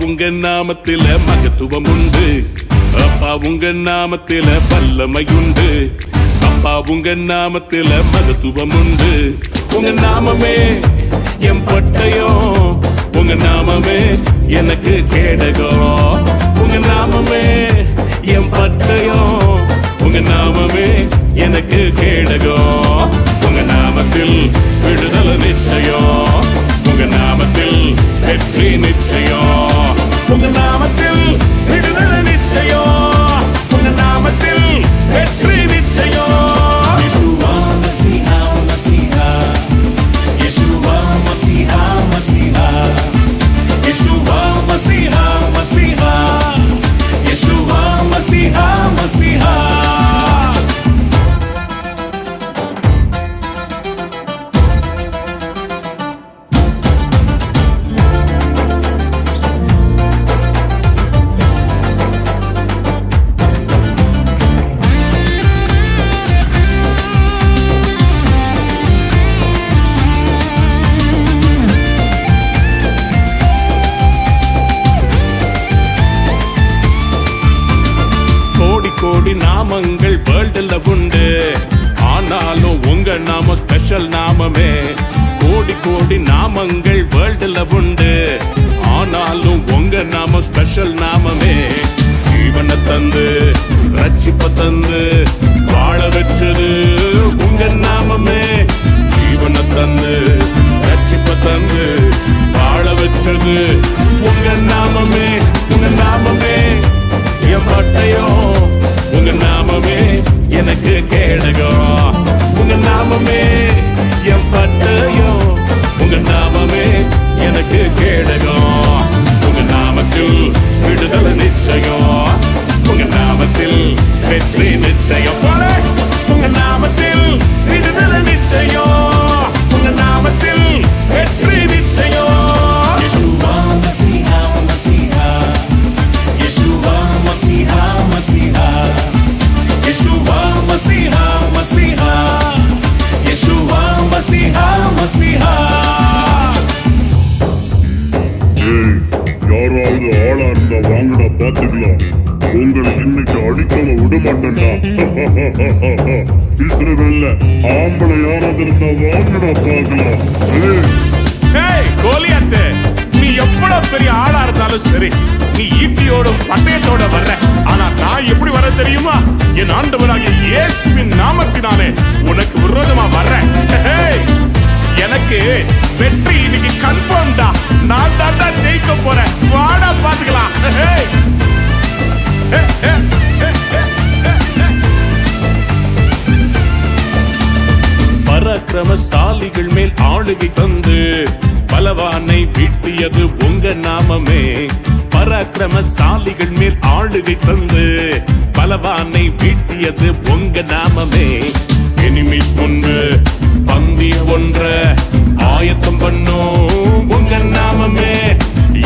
உங்க நாமத்தில மகத்துவம் உண்டு. அப்பா உங்க நாமத்தில வல்லமை உண்டு. அப்பா உங்க நாமத்தில மகத்துவம் உண்டு. உங்க நாமமே என் பட்டயம், உங்க நாமமே எனக்கு கேடகம். உங்க நாமமே என் பட்டயம், உங்க நாமமே எனக்கு கேடகம். உங்க நாமத்தில் விடுதலை நிச்சயம், உங்க நாமத்தில் வெற்றி நிச்சயம். உங்க நாமத்தில் விடுதலை நிச்சயம், உங்க நாமத்தில் வெற்றி நிச்சயம். Yeshua Masiha Masiha, Yeshua Masiha Masiha, Yeshua Masiha Masiha, Yeshua Masiha Masiha. கோடி நாமங்கள் வேர்ல்டுல உண்டு, ஆனாலும் உங்க நாம ஸ்பெஷல் நாமமே. கோடி நாமங்கள் வேர்ல்டுல உண்டு, ஆனாலும் உங்க நாம ஸ்பெஷல் நாமமே. ஜீவனை தந்து ரட்சிப்ப தந்து வாழ வச்சது உங்க நாமமே. ஜீவனை தந்து ரட்சிப்ப தந்து வாழ வச்சது உங்க நாமமே. உங்க நாமமே என் பட்டயம், உங்க நாமமே எனக்கு கேடகம். உங்க நாமமே என் பட்டயம், உங்க நாமமே எனக்கு கேடகம். உங்க நாமத்தில் விடுதலை நிச்சயம், உங்க நாமத்தில் வெற்றி நிச்சயம். உங்க நாமத்தில் விடுதலை நிச்சயம், உங்க நாமத்தில் வெற்றி நிச்சயம். Yeshua Masiha Masiha, Yeshua Masiha Masiha, Yeshua Masiha Masiha, Yeshua Masiha Masiha. யாராவது ஆளா இருந்தா வாங்கடா பாத்துக்கலாம். உங்களை இன்னைக்கு அடிக்காம விட மாட்டேன்டா. இஸ்ரவேல்ல ஆம்பளை யாராவது இருந்தா வாங்கடா பாக்கலாம். கோலியாத்து, நீ எவ்வளவு பெரிய ஆளா இருந்தாலும் சரி, நீ ஈட்டியோடும் பட்டயத்தோட வர்ற. ஆனா நான் எப்படி வர தெரியுமா? என் ஆண்டவராகிய இயேசுவின் நாமத்தினாலே உனக்கு விரோதமா வர்றேன். எனக்கு வெற்றி இன்னைக்கு கன்ஃபார்ம்டா. நான் தாண்டா ஜெயிக்க போறேன். வாடா பாத்துக்கலாம். பராக்கிரமசாலிகள் மேல் ஆளுகை தந்து பலவானை வீட்டியது உங்க நாமமே. பராக்கிரமசாலிகள் மேல் ஆளுகை தந்து பலவானை வீட்டியது உங்க நாமமே. எனிமீஸ் முன்பு பந்தி ஒன்ற ஆயத்தம் பண்ணும் உங்க நாமமே.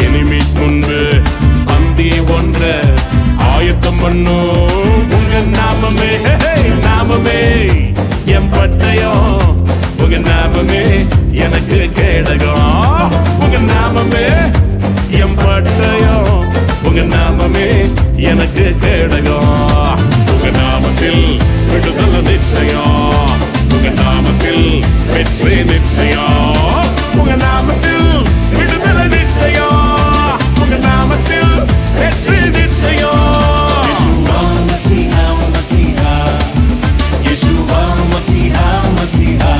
எனிமீஸ் முன்பு பந்தி ஒன்ற ஆயத்தம் பண்ணும் உங்க நாமமே. நாமமே என் பட்டயம், உங்க நாமமே எனக்கு கேடகம். உங்க நாமமே என் பட்டயம், உங்க நாமமே எனக்கு கேடகம். உங்க நாமத்தில் விடுதலை நிச்சயம், உங்க நாமத்தில் வெற்றி நிச்சயம். உங்க நாமத்தில் விடுதலை நிச்சயம், உங்க நாமத்தில் வெற்றி நிச்சயம். Yeshua Masiha Masiha, Yeshua Masiha Masiha,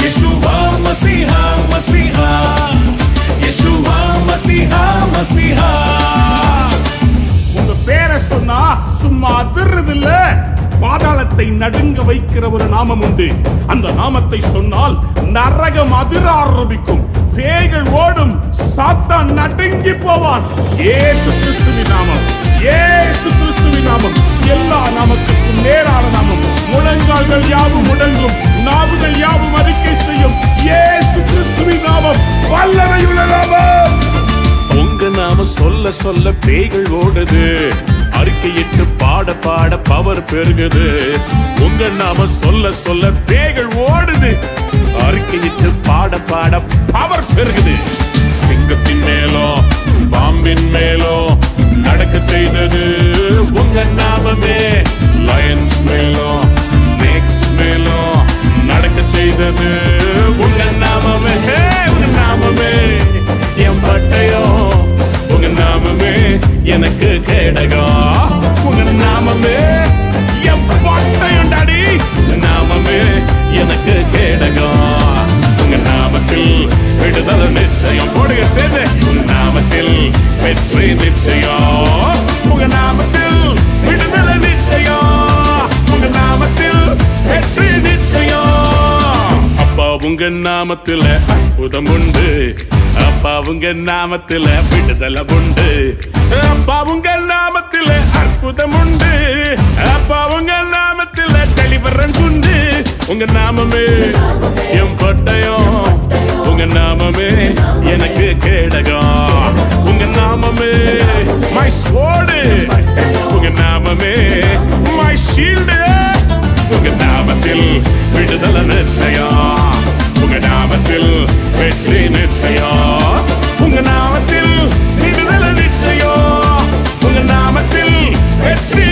Yeshua Masiha Masiha, Yeshua Masiha Masiha. உங்க பேரை சொன்னா சும்மா அதிர்றது இல்ல, பாதாளத்தை நடுங்க வைக்கிற ஒரு நாமம் உண்டு. அந்த நாமத்தை சொன்னால் நரகம் அதிர ஆரம்பிக்கும், பேய்கள் ஓடும், சாத்தான் நடுங்கி போவான். இயேசு கிறிஸ்துவின் நாமம், இயேசு கிறிஸ்துவின் நாமம் எல்லா நாமத்துக்கும் மேலான நாமம். முழங்கால்கள் யாவும் முடங்கும், நாவுகள் யாவும் அறிக்கை செய்யும். இயேசு கிறிஸ்துவின் நாமம் வல்லமையுள்ள நாமம். உங்க நாம சொல்ல சொல்ல பேய்கள் ஓடுது, அறிக்கையிட்டு பாட பாட பவர் பெருகுது. உங்க நாம சொல்ல சொல்ல பேய்கள் ஓடுது, அறிக்கையிட்டு பாட பாட பவர் பெருகுது. சிங்கத்தின் மேலும் பாம்பு எனக்கு கேடகம் உங்க நாமமே என் பட்டயம் டாடி நாமமே எனக்கு கேடகம் உங்க நாமத்தில் விடுதலை நிச்சயம் போடுங்க சேர்ந்து உங்க நாமத்தில் வெற்றி நிச்சயம் உங்க நாமத்தில் விடுதலை நிச்சயம் உங்க நாமத்தில் வெற்றி நிச்சயம் அப்பா உங்க நாமத்துல அற்புதம் உண்டு அப்பா உங்க நாமத்துல விடுதலை உண்டு அப்பா உங்க நாமத்துல அற்புதம் உண்டு அப்பா உங்க நாமத்துல டெலிவரன்ஸ் உண்டு உங்க நாமமே என் பட்டயம் உங்க நாமமே எனக்கு கேடகம் உங்க நாமமே மை ஸ்வோர்டு உங்க நாமமே மை ஷீல்டு உங்க நாமத்தில் விடுதலை நிச்சயம் உங்க நாமத்தில் வெற்றி நிச்சயம் உங்க நாமத்தில் விடுதலை நிச்சயம் உங்க நாமத்தில் வெற்றி